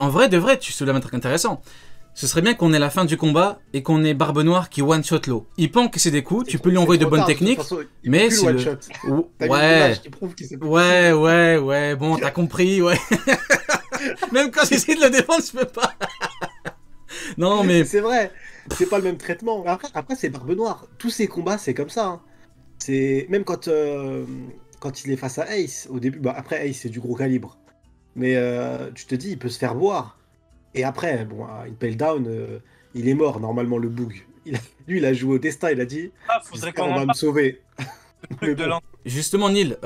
En vrai, de vrai, tu soulèves un truc intéressant. Ce serait bien qu'on ait la fin du combat et qu'on ait Barbe Noire qui one-shot l'eau. Il pense que c'est des coups, tu peux lui envoyer de bonnes techniques, mais c'est le one-shot. Ouais, ouais, bon, t'as compris, ouais. Même quand j'essaie de le défendre, je peux pas. Non, mais... C'est vrai, c'est pas le même traitement. Après c'est Barbe Noire. Tous ces combats, c'est comme ça. Hein. C'est même quand il est face à Ace, au début, bah après Ace c'est du gros calibre. Mais tu te dis, il peut se faire boire. Et après, bon, Impel Down, il est mort normalement le Boog. Lui, il a joué au destin, il a dit, faudrait on va me sauver. Mais bon. Justement, Neil,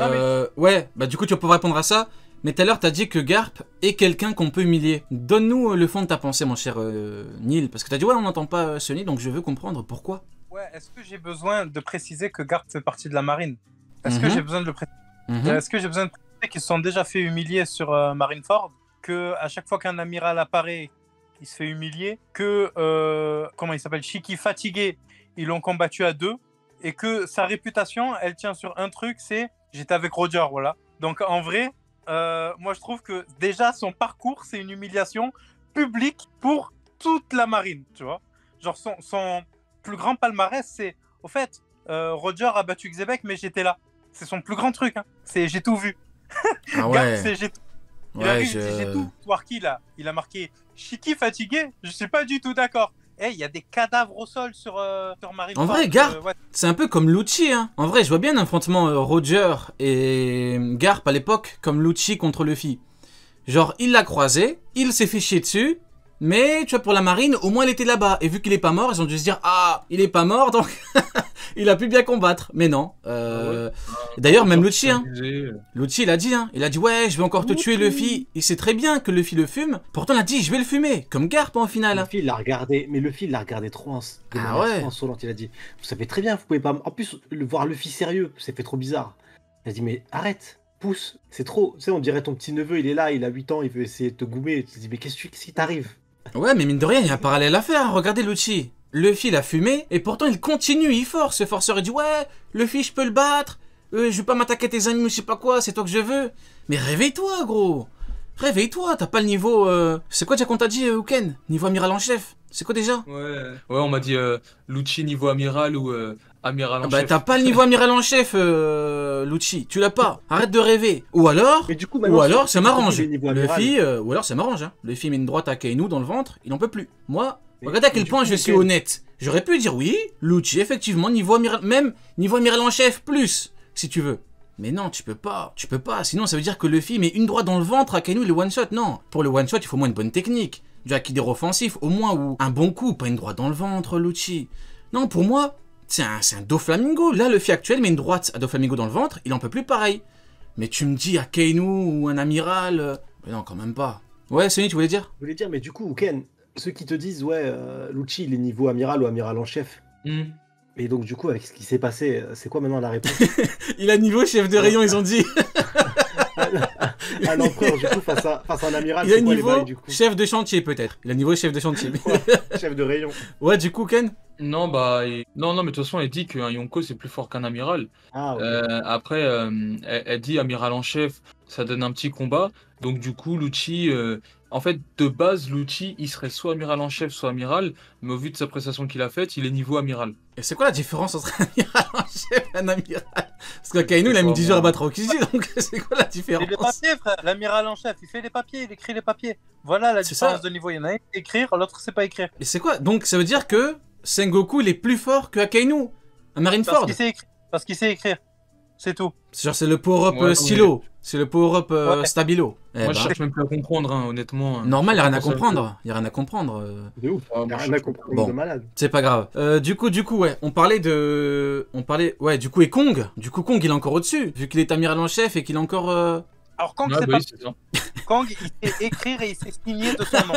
ouais, bah du coup tu vas pouvoir répondre à ça. Mais tout à l'heure, t'as dit que Garp est quelqu'un qu'on peut humilier. Donne-nous le fond de ta pensée, mon cher Neil. Parce que t'as dit, ouais, on n'entend pas Sony, donc je veux comprendre pourquoi. Ouais, est-ce que j'ai besoin de préciser que Garp fait partie de la marine? Est-ce que j'ai besoin de le préciser? Est-ce que j'ai besoin de préciser qu'ils se sont déjà fait humilier sur Marineford? Que à chaque fois qu'un amiral apparaît, il se fait humilier? Que, comment il s'appelle? Shiki fatigué, ils l'ont combattu à 2. Et que sa réputation, elle tient sur un truc, c'est j'étais avec Roger, voilà. Donc en vrai... moi je trouve que déjà son parcours c'est une humiliation publique pour toute la marine, tu vois. Genre son plus grand palmarès c'est au fait Roger a battu Xebec mais j'étais là. C'est son plus grand truc, hein. C'est j'ai tout vu. Ah ouais. Garp, c'est j'ai tout. Ouais, j'ai tout. Warki là, il a marqué Shiki fatigué, je suis pas du tout d'accord. Eh, il y a des cadavres au sol sur Marineford. En vrai, Garp, c'est un peu comme Lucci, hein. En vrai, je vois bien un affrontement Roger et Garp à l'époque, comme Lucci contre Luffy. Genre, il l'a croisé, il s'est fait chier dessus, mais tu vois, pour la marine, au moins il était là-bas. Et vu qu'il est pas mort, ils ont dû se dire, ah, il est pas mort, donc il a pu bien combattre. Mais non. D'ailleurs, même Lucci, hein. Lucci, il a dit, ouais, je vais encore te tuer, Luffy. Il sait très bien que Luffy le fume. Pourtant, il a dit, je vais le fumer, comme Garp en finale. Luffy, il l'a regardé, mais Luffy, il l'a regardé trop insolente. Il a dit, vous savez très bien, vous pouvez pas. En plus, voir Luffy sérieux, c'est fait trop bizarre. Il a dit, mais arrête. Pousse, c'est trop. Tu sais, on dirait ton petit neveu, il est là, il a 8 ans, il veut essayer de te goumer. Tu te dis, mais qu'est-ce qui t'arrive? Ouais, mais mine de rien, il y a un parallèle à faire. Regardez Lucci. Luffy, il a fumé, et pourtant, il continue, il force. Ce forceur, il dit, ouais, Luffy, je peux le battre. Je veux pas m'attaquer à tes amis, ou je sais pas quoi, c'est toi que je veux. Mais réveille-toi, gros. Réveille-toi, t'as pas le niveau... C'est quoi déjà qu'on t'a dit, Uken? Niveau amiral en chef. C'est quoi déjà? Ouais, on m'a dit Lucci niveau amiral ou amiral en bah chef. t'as pas le niveau amiral en chef, Lucci. Tu l'as pas. Arrête de rêver. Ou alors, ça m'arrange. Luffy, ou alors ça m'arrange. Hein. Luffy met une droite à Kainu dans le ventre, il en peut plus. Moi, regardez à quel point je suis honnête. J'aurais pu dire oui, Lucci, effectivement, niveau amiral, même niveau amiral en chef, plus, si tu veux. Mais non, tu peux pas, sinon ça veut dire que Luffy met une droite dans le ventre à Kainu, il est one shot. Non, pour le one shot, il faut au moins une bonne technique. Du Aikido offensif, au moins, ou un bon coup, pas une droite dans le ventre, Lucci. Non, pour moi, c'est un Doflamingo. Là, Luffy actuel met une droite à Doflamingo dans le ventre, il en peut plus pareil. Mais tu me dis à Kainu ou un amiral... Mais non, quand même pas. Ouais, Sony, tu voulais dire? Je voulais dire, mais du coup, Ken, ceux qui te disent, ouais, Lucci, il est niveau amiral ou amiral en chef. Et donc, du coup, avec ce qui s'est passé, c'est quoi maintenant la réponse? Il a niveau chef de rayon, ils ont dit. Un empereur, du coup, face à un amiral, il a niveau chef de chantier, peut-être. Il a niveau chef de chantier. Ouais, chef de rayon. Ouais, du coup, Ken? Non, non, mais de toute façon, elle dit qu'un Yonko, c'est plus fort qu'un amiral. Ah, okay. Après, elle dit amiral en chef, ça donne un petit combat. Donc, du coup, Lucci... En fait, de base, Lucci, il serait soit amiral en chef, soit amiral. Mais au vu de sa prestation qu'il a faite, il est niveau amiral. Et c'est quoi la différence entre un amiral en chef et un amiral? Parce que Kainu, il a mis 10 heures à battre Aokiji, donc c'est quoi la différence? Il fait les papiers, frère. L'amiral en chef, il fait les papiers, il écrit les papiers. Voilà la différence de niveau. Il y en a un qui écrire, l'autre c'est pas écrire. Et c'est quoi? Donc ça veut dire que Sengoku, il est plus fort que Akainu à Marineford? Parce qu'il sait écrire. C'est tout. Genre c'est le power-up stylo. C'est le power-up stabilo. Moi je cherche même plus à comprendre, hein, honnêtement. Normal, il n'y a rien à comprendre. Il n'y a rien à comprendre. De ouf. Il n'y a rien à comprendre de malade. C'est pas grave. Du coup, ouais. On parlait, ouais, du coup, et Kong. Du coup, Kong, il est encore au-dessus. Vu qu'il est amiral en chef et qu'il est encore... Alors Kong, c'est pas... Ça. Kong, il sait écrire et il sait signer de son nom.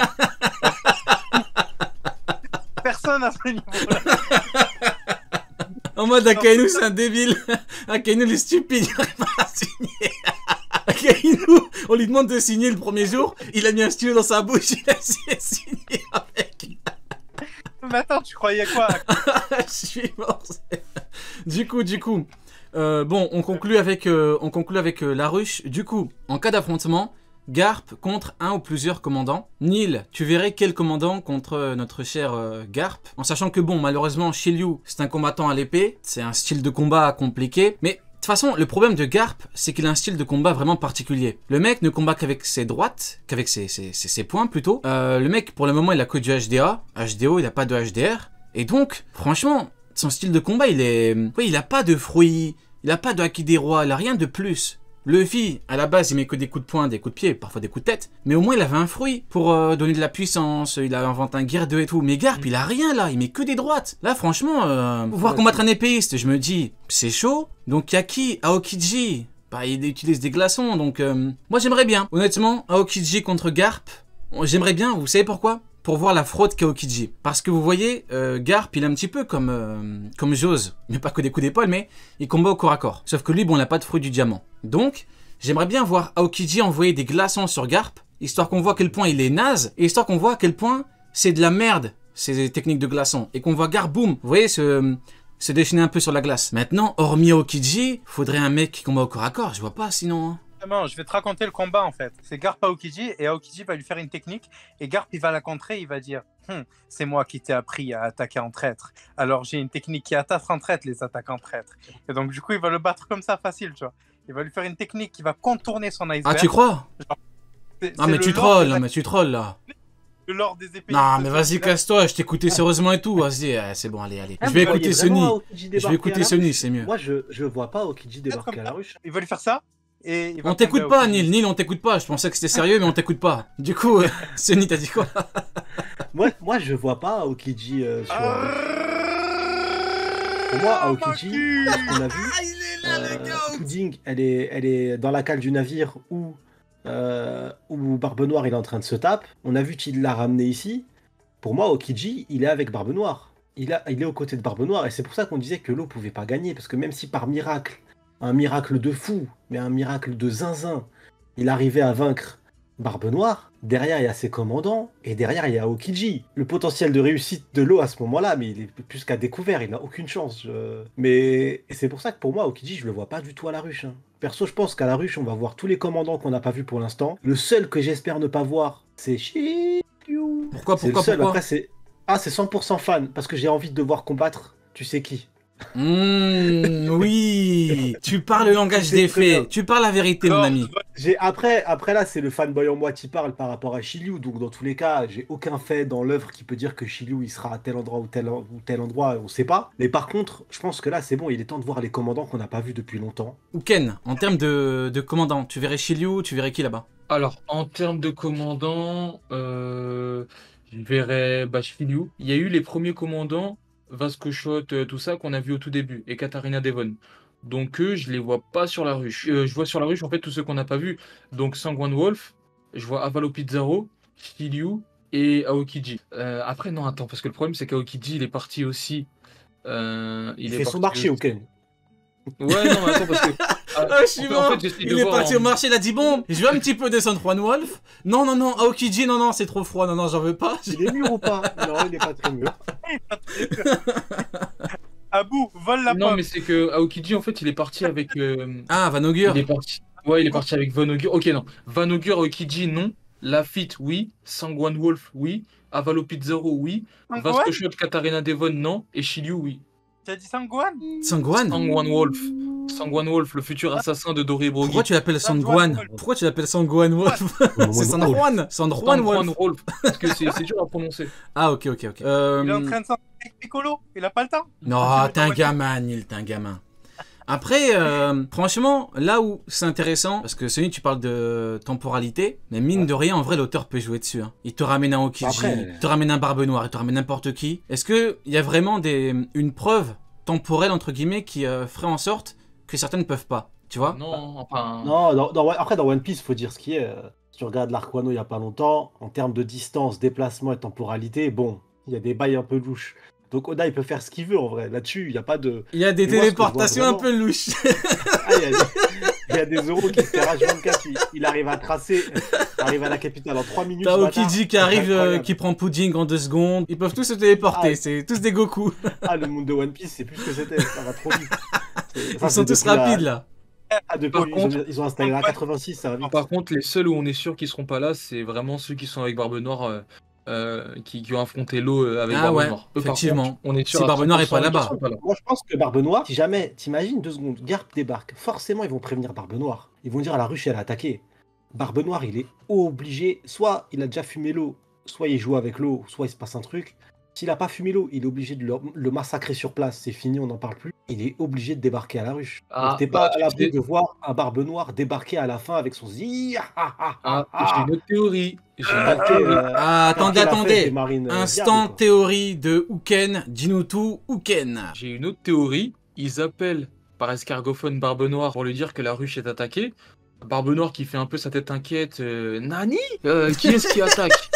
Personne à ce niveau-là. En mode Akainu, c'est un débile. Akainu, il est stupide, il n'arrive pas à signer. Akainu, on lui demande de signer le premier jour, il a mis un stylo dans sa bouche, il a essayé de signer avec. Mais attends, tu croyais quoi? Je suis mort. Du coup, bon, on conclut avec la ruche. Du coup, en cas d'affrontement, Garp contre un ou plusieurs commandants. Nil, tu verrais quel commandant contre notre cher Garp. En sachant que bon, malheureusement, Shiryu, c'est un combattant à l'épée. C'est un style de combat compliqué. Mais de toute façon, le problème de Garp, c'est qu'il a un style de combat vraiment particulier. Le mec ne combat qu'avec ses droites, qu'avec ses poings plutôt. Le mec, pour le moment, il a que du HDA. HDO, il a pas de HDR. Et donc, franchement, son style de combat, il est... Oui, il a pas de fruits, il a pas de haki des rois, il a rien de plus. Luffy, à la base, il met que des coups de poing, des coups de pied, parfois des coups de tête. Mais au moins, il avait un fruit pour donner de la puissance, il a inventé un Gear 2 et tout. Mais Garp, il a rien là, il met que des droites. Là, franchement, pouvoir combattre un épéiste, je me dis, c'est chaud. Donc, Yaki, Aokiji, bah, il utilise des glaçons, donc... moi, j'aimerais bien. Honnêtement, Aokiji contre Garp, j'aimerais bien, vous savez pourquoi ? Pour voir la fraude qu'a Aokiji. Parce que vous voyez, Garp, il est un petit peu comme Jose. Mais pas que des coups d'épaule, mais il combat au corps à corps. Sauf que lui, bon, il n'a pas de fruit du diamant. Donc, j'aimerais bien voir Aokiji envoyer des glaçons sur Garp, histoire qu'on voit à quel point il est naze, et histoire qu'on voit à quel point c'est de la merde, ces techniques de glaçons. Et qu'on voit Garp, boum, vous voyez, se déchaîner un peu sur la glace. Maintenant, hormis Aokiji, faudrait un mec qui combat au corps à corps, je vois pas sinon... Hein. Non, je vais te raconter le combat en fait. C'est Garp Aokiji et Aokiji va lui faire une technique et Garp il va la contrer, il va dire c'est moi qui t'ai appris à attaquer en traître. Alors j'ai une technique qui attaque en traître les attaques en traître. Et donc du coup il va le battre comme ça facile, tu vois. Il va lui faire une technique qui va contourner son iceberg. Ah tu crois? Ah mais tu trolles, là. Le lore des épées. Non mais vas-y casse-toi, je t'écoutais sérieusement et tout. Vas-y, c'est bon, allez. Je vais écouter Sony. Je vais écouter Sony, c'est mieux. Moi je vois pas Aokiji débarquer à la ruche. Il va lui faire ça. Et on t'écoute pas, Nil, on t'écoute pas. Je pensais que c'était sérieux, mais on t'écoute pas. Du coup, Sony, t'as dit quoi? moi, je vois pas Aokiji sur. Pour moi, Aokiji, ce qu'on a vu, Pudding, elle est dans la cale du navire où Barbe Noire il est en train de se taper. On a vu qu'il l'a ramené ici. Pour moi, Aokiji, il est avec Barbe Noire. Il est aux côtés de Barbe Noire, et c'est pour ça qu'on disait que l'eau pouvait pas gagner, parce que même si par miracle, un miracle de fou, mais un miracle de zinzin, il arrivait à vaincre Barbe Noire, derrière il y a ses commandants, et derrière il y a Aokiji. Le potentiel de réussite de l'eau à ce moment-là, mais il est plus qu'à découvert, il n'a aucune chance. Mais c'est pour ça que pour moi, Aokiji, je le vois pas du tout à la ruche. Hein. Perso, je pense qu'à la ruche, on va voir tous les commandants qu'on n'a pas vus pour l'instant. Le seul que j'espère ne pas voir, c'est Shiryu. Pourquoi Après, c'est 100% fan, parce que j'ai envie de voir combattre, tu sais qui. Oui, tu parles le langage des faits, tu parles la vérité, mon ami. Après là, c'est le fanboy en moi qui parle par rapport à Shiryu, donc dans tous les cas, j'ai aucun fait dans l'œuvre qui peut dire que Shiryu il sera à tel endroit ou tel endroit, on sait pas. Mais par contre, je pense que là, c'est bon, il est temps de voir les commandants qu'on n'a pas vus depuis longtemps. Ou Ken, en termes de commandants, tu verrais Shiryu, tu verrais qui là-bas? Alors, en termes de commandants, je verrais Shiryu. Il y a eu les premiers commandants. Vasco Shot, tout ça qu'on a vu au tout début, et Katarina Devon. Donc eux, je les vois pas sur la ruche. Je vois sur la ruche en fait tous ceux qu'on n'a pas vus. Donc Sangwan Wolf, je vois Avalo Pizarro, Shiryu et Aokiji. Après non, attends, parce que le problème c'est qu'Aokiji il est parti aussi. Il fait son marché, ok. Ouais, non, mais attends, parce que. Je suis mort. Il est parti au marché, il a dit bon, je vais un petit peu descendre Juan Wolf. Non, Aokiji, non, c'est trop froid, non, j'en veux pas. Il est mûr ou pas? Non, il est pas très mûr. Abou, vole la pomme. Non, mais c'est que Aokiji, en fait, il est parti avec. Van Augur. Il est parti avec Van Augur. Ok, non. Van Augur, Aokiji, non. Lafitte, oui. Sangwan Wolf, oui. Avalo Pizarro, oui. Vasco Shot, Katarina Devon, non. Et Shiryu, oui. Tu as dit Sangwan? Sangwan Wolf. Sangwan Wolf, le futur assassin de Dory Brogy. Pourquoi tu l'appelles Sangwan? Pourquoi tu l'appelles Sangwan Wolf? C'est Sangwan. Sangwan Wolf. Parce que c'est dur à prononcer. Ah, ok. Il est en train de s'en avec Piccolo, il a pas le temps. Non, t'es un gamin, Nil, t'es un gamin. Après, franchement, là où c'est intéressant, parce que Sony, tu parles de temporalité, mais mine de rien, en vrai, l'auteur peut jouer dessus. Hein. Il te ramène un Aokiji, il te ramène un Barbe Noire, il te ramène n'importe qui. Est-ce qu'il y a vraiment une preuve temporelle, entre guillemets, qui ferait en sorte que certains ne peuvent pas, tu vois? Non, enfin... Non, après, dans One Piece, faut dire ce qui est. Si tu regardes l'arc Wano il y a pas longtemps, en termes de distance, déplacement et temporalité, bon, il y a des bails un peu louches. Donc Oda, il peut faire ce qu'il veut en vrai. Là-dessus, il n'y a pas de... Il y a des téléportations un peu louches. Il y a des euros qui se tirent H24. Il arrive à tracer, arrive à la capitale en 3 minutes. T'as Aokiji qui arrive, qui prend Pudding en 2 secondes. Ils peuvent tous se téléporter, c'est tous des Goku. Le monde de One Piece, c'est plus ce que c'était. Ça va trop vite. Ils sont tous rapides là. Ils ont installé la 86, ça va vite. Par contre, les seuls où on est sûr qu'ils seront pas là, c'est vraiment ceux qui sont avec Barbe Noire, qui ont affronté l'eau avec Barbe Noire. Effectivement. On est sûr si Barbe Noire est pas là-bas. Moi, je pense que Barbe Noire, si jamais, t'imagines 2 secondes, Garp débarque, forcément, ils vont prévenir Barbe Noire. Ils vont dire à la ruche, elle a attaqué. Barbe Noire, il est obligé, soit il a déjà fumé l'eau, soit il joue avec l'eau, soit il se passe un truc. S'il a pas fumé l'eau, il est obligé de le massacrer sur place, c'est fini, on n'en parle plus. Il est obligé de débarquer à la ruche. Donc t'es pas à l'abri de voir un Barbe Noire débarquer à la fin avec son zi. J'ai une autre théorie. Attendez. Instant théorie de Houken, dis-nous tout, Houken. J'ai une autre théorie. Ils appellent par escargophone Barbe Noire pour lui dire que la ruche est attaquée. Barbe Noire qui fait un peu sa tête inquiète. Nani qui est-ce qui attaque?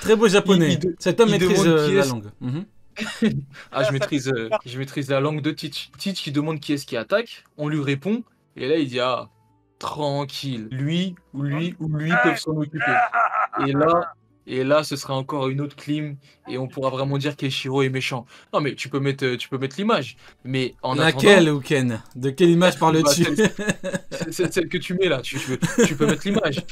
Très beau japonais. Cet homme maîtrise la langue. Je maîtrise la langue de Teach. Teach qui demande qui est-ce qui attaque. On lui répond. Et là, il dit tranquille. Lui peuvent s'en occuper. Et là, ce sera encore une autre clim et on pourra vraiment dire qu'Eshiro est méchant. Non, mais tu peux mettre l'image. Mais en laquelle, Houken? De quelle image parles-tu? C'est celle que tu mets là. Tu peux mettre l'image.